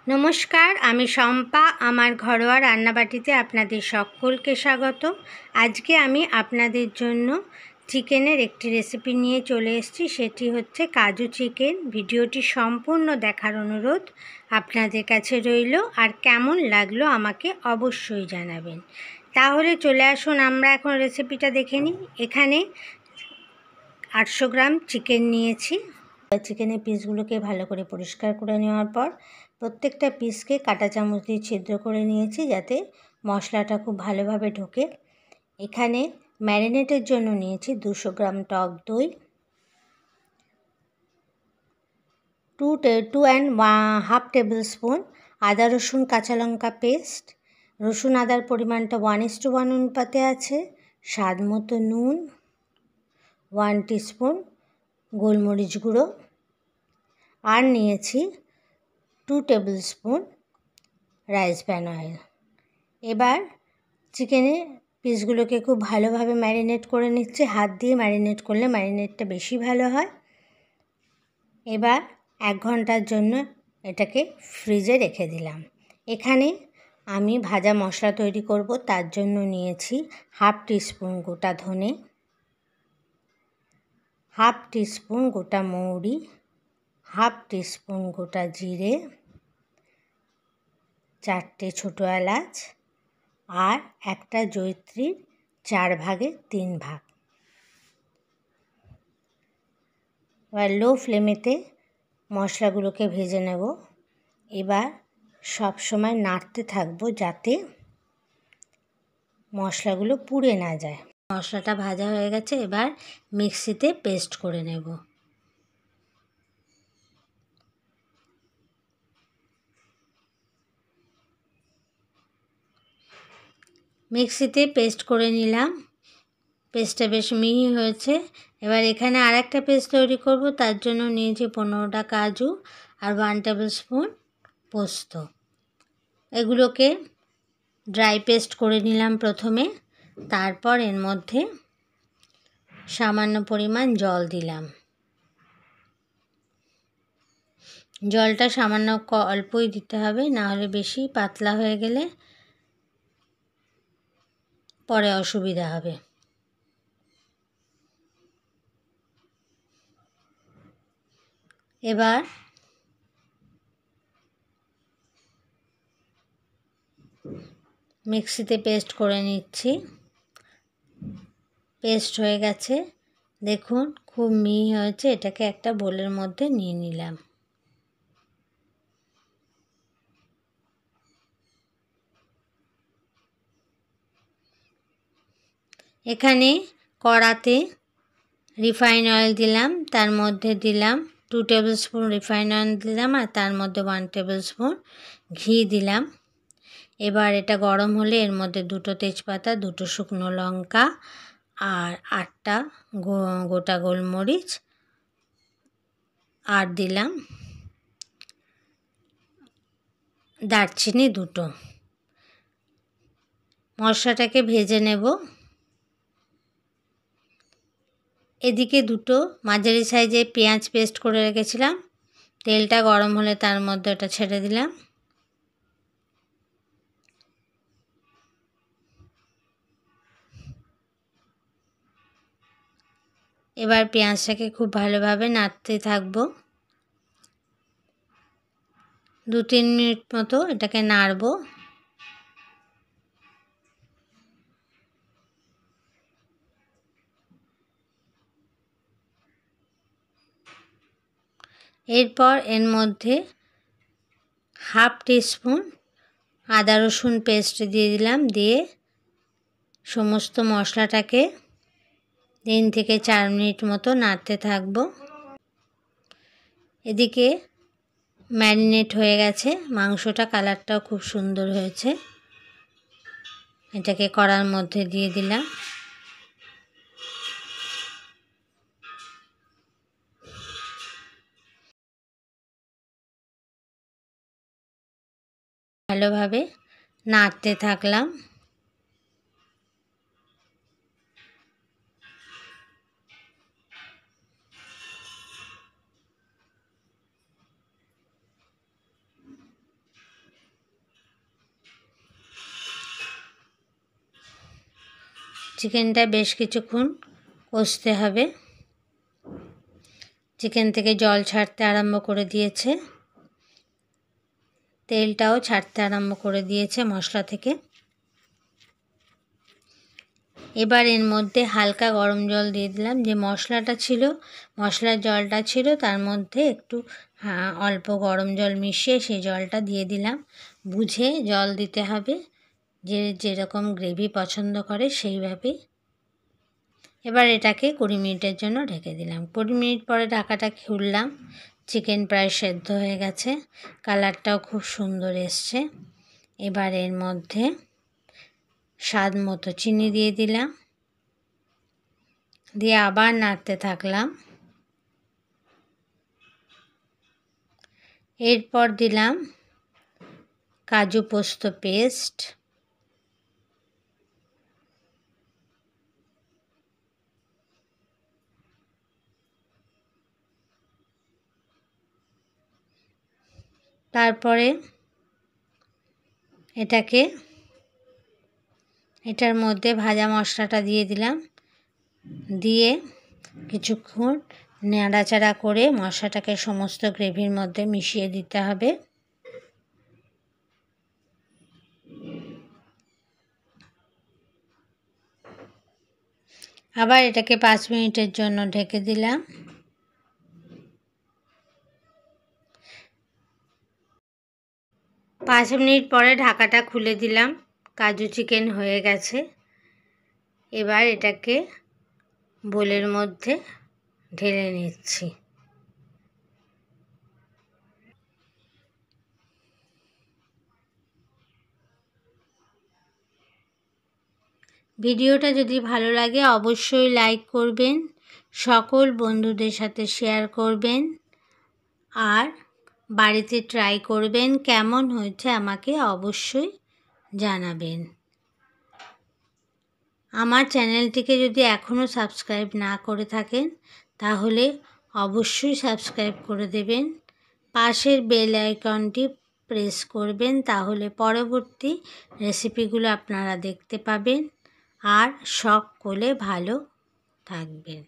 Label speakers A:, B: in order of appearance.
A: নমস্কার, আমি শম্পা। আমার ঘরোয়া রান্নাবাটিতে আপনাদের সকলকে স্বাগত। আজকে আমি আপনাদের জন্য চিকেনের একটি রেসিপি নিয়ে চলে এসেছি। সেটি হচ্ছে কাজু চিকেন। ভিডিওটি সম্পূর্ণ দেখার অনুরোধ আপনাদের কাছে রইল। আর কেমন লাগলো আমাকে অবশ্যই জানাবেন। তাহলে চলে আসুন, আমরা এখন রেসিপিটা দেখে নিই। এখানে 800 গ্রাম চিকেন নিয়েছি। চিকেনের পিসগুলোকে ভালো করে পরিষ্কার করে নেওয়ার পর প্রত্যেকটা পিসকে কাঁটা চামচ দিয়ে ছিদ্র করে নিয়েছি, যাতে মশলাটা খুব ভালোভাবে ঢোকে। এখানে ম্যারিনেটের জন্য নিয়েছি 200 গ্রাম টক দই, 2.5 টেবিল স্পুন আদা রসুন কাঁচা লঙ্কা পেস্ট। রসুন আদার পরিমাণটা 1:1 অনুপাতে আছে। স্বাদ মতো নুন, 1 টিস্পুন গোলমরিচ গুঁড়ো, আর নিয়েছি 2 table spoon rice bran oil. এবার চিকেনের পিসগুলোকে খুব ভালোভাবে ম্যারিনেট করে নিচ্ছে। হাত দিয়ে ম্যারিনেট করলে ম্যারিনেটটা বেশি ভালো হয়। এবার 1 ঘন্টার জন্য এটাকে ফ্রিজে রেখে দিলাম। এখানে আমি ভাজা মশলা তৈরি করব। তার জন্য নিয়েছি 1/2 টিস্পুন গোটা ধনে, 1/2 টিস্পুন গোটা মৌরি, 1/2 টিস্পুন গোটা জিরে, 4টে ছোটো এলাচ, আর একটা জয়িত্রীর 4 ভাগে 3 ভাগ। এবার লো ফ্লেমেতে মশলাগুলোকে ভেজে নেব। এবার সব সময় নাড়তে থাকবো যাতে মশলাগুলো পুড়ে না যায়। মশলাটা ভাজা হয়ে গেছে, এবার মিক্সিতে পেস্ট করে নেব। মিক্সিতে পেস্ট করে নিলাম। পেস্টটা বেশ মিহি হয়েছে। এবার এখানে আরেকটা পেস্ট তৈরি করব। তার জন্য নিয়েছি 15টা কাজু আর 1 টেবিল স্পুন পোস্ত। এগুলোকে ড্রাই পেস্ট করে নিলাম প্রথমে। তারপর এর মধ্যে সামান্য পরিমাণ জল দিলাম। জলটা সামান্য অল্পই দিতে হবে, না হলে বেশি পাতলা হয়ে গেলে পরে অসুবিধা হবে। এবার মিক্সিতে পেস্ট করে নিচ্ছি। পেস্ট হয়ে গেছে, দেখুন খুব মিহি হয়েছে। এটাকে একটা বোলের মধ্যে নিয়ে নিলাম। এখানে কড়াতে রিফাইন অয়েল দিলাম, তার মধ্যে দিলাম 2 টেবিল স্পুন রিফাইন অয়েল দিলাম, আর তার মধ্যে 1 টেবিল স্পুন ঘি দিলাম। এবার এটা গরম হলে এর মধ্যে 2টো তেজপাতা, 2টো শুকনো লঙ্কা, আর 8টা গোটা গোলমরিচ, আর দিলাম দারচিনি 2টো। মশলাটাকে ভেজে নেব। এদিকে 2টো মাঝারি সাইজে পেঁয়াজ পেস্ট করে রেখেছিলাম। তেলটা গরম হলে তার মধ্যে ওটা ছেড়ে দিলাম। এবার পেঁয়াজটাকে খুব ভালোভাবে নাড়তে থাকবো। 2-3 মিনিট মতো এটাকে নাড়ব। এরপর এর মধ্যে 1/2 টিস্পুন আদা রসুন পেস্ট দিয়ে দিলাম। দিয়ে সমস্ত মশলাটাকে 3 থেকে 4 মিনিট মতো নাড়তে থাকব। এদিকে ম্যারিনেট হয়ে গেছে মাংসটা, কালারটাও খুব সুন্দর হয়েছে। এটাকে কড়ার মধ্যে দিয়ে দিলাম। ভালোভাবে নাড়তে থাকলাম। চিকেনটা বেশ কিছুক্ষণ কষতে হবে। চিকেন থেকে জল ছাড়তে আরম্ভ করে দিয়েছে, তেলটাও ছাড়তে আরম্ভ করে দিয়েছে মশলা থেকে। এবার এর মধ্যে হালকা গরম জল দিয়ে দিলাম। যে মশলাটা ছিল, মশলার জলটা ছিল, তার মধ্যে একটু অল্প গরম জল মিশিয়ে সেই জলটা দিয়ে দিলাম। বুঝে জল দিতে হবে, যে যেরকম গ্রেভি পছন্দ করে সেইভাবেই। এবার এটাকে 20 মিনিটের জন্য ঢেকে দিলাম। 20 মিনিট পরে ঢাকাটা খুললাম। চিকেন প্রায় সেদ্ধ হয়ে গেছে, কালারটাও খুব সুন্দর এসছে। এবার এর মধ্যে স্বাদ মতো চিনি দিয়ে দিলাম, দিয়ে আবার নাড়তে থাকলাম। এরপর দিলাম কাজু পোস্ত পেস্ট, তারপরে এটার মধ্যে ভাজা মশলাটা দিয়ে দিলাম। দিয়ে কিছুক্ষণ নাড়াচাড়া করে মশলাটাকে সমস্ত গ্রেভির মধ্যে মিশিয়ে দিতে হবে। আবার এটাকে 5 মিনিটের জন্য ঢেকে দিলাম। 5 মিনিট পরে ঢাকাটা খুলে দিলাম। কাজু চিকেন হয়ে গেছে। এবার এটাকে বোলের মধ্যে ঢেলে নিচ্ছি। ভিডিওটা যদি ভালো লাগে অবশ্যই লাইক করবেন, সকল বন্ধুদের সাথে শেয়ার করবেন, আর বাড়িতে ট্রাই করবেন। কেমন হয়েছে আমাকে অবশ্যই জানাবেন। আমার চ্যানেলটিকে যদি এখনও সাবস্ক্রাইব না করে থাকেন তাহলে অবশ্যই সাবস্ক্রাইব করে দেবেন। পাশের বেল আইকনটি প্রেস করবেন, তাহলে পরবর্তী রেসিপিগুলো আপনারা দেখতে পাবেন। আর সকলে ভালো থাকবেন।